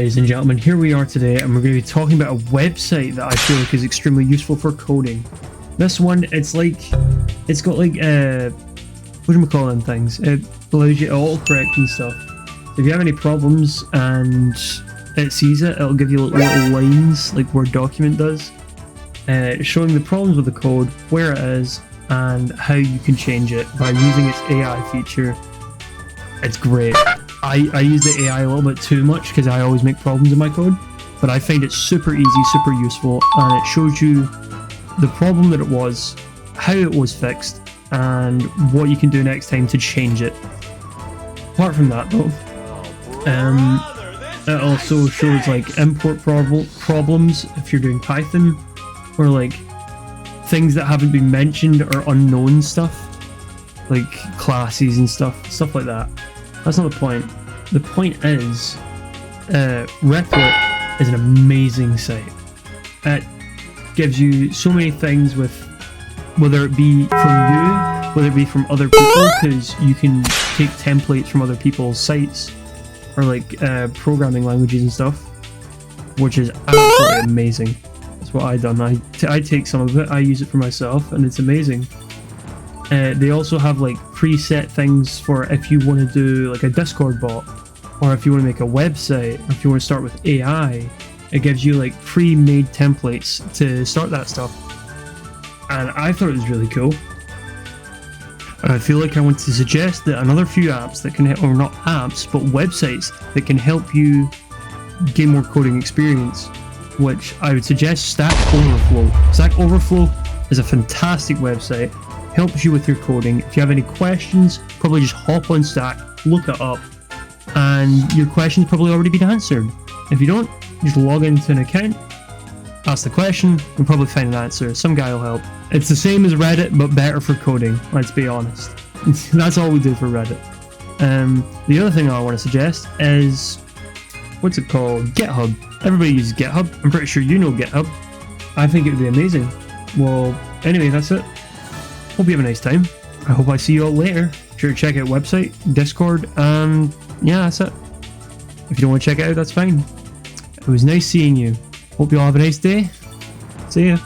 ladies and gentlemen, here we are today and we're going to be talking about a website that I feel like is extremely useful for coding. This one, it's got like what do we call them things? It allows you to autocorrect and stuff. If you have any problems and it sees it, it'll give you little lines like Word document does, showing the problems with the code, where it is, and how you can change it by using its AI feature. It's great. I use the AI a little bit too much because I always make problems in my code, but I find it super easy, super useful, and it shows you the problem that it was, how it was fixed, and what you can do next time to change it. Apart from that though, it also shows like import problems if you're doing Python, or like things that haven't been mentioned or unknown stuff, like classes and stuff like that. That's not the point. The point is, Replit is an amazing site. It gives you so many things with, whether it be from you, whether it be from other people, because you can take templates from other people's sites, or like programming languages and stuff, which is absolutely amazing. That's what I done. I take some of it, I use it for myself, and it's amazing. They also have like preset things for if you want to do like a Discord bot, or if you want to make a website, or if you want to start with AI. It gives you like pre-made templates to start that stuff, and I thought it was really cool. And I feel like I want to suggest that another few apps that can, or not apps, but websites that can help you gain more coding experience, which I would suggest Stack Overflow. Stack Overflow is a fantastic website, helps you with your coding. If you have any questions, probably just hop on Stack, look it up, and your question's probably already been answered. If you don't, just log into an account, ask the question, and probably find an answer. Some guy will help. It's the same as Reddit, but better for coding, let's be honest. That's all we do for Reddit. The other thing I want to suggest is, what's it called? GitHub. Everybody uses GitHub. I'm pretty sure you know GitHub. I think it would be amazing. Well, anyway, that's it. Hope you have a nice time. I hope I see you all later. Sure to check out website, Discord, and yeah, that's it. If you don't want to check it out, that's fine. It was nice seeing you. Hope you all have a nice day. See ya.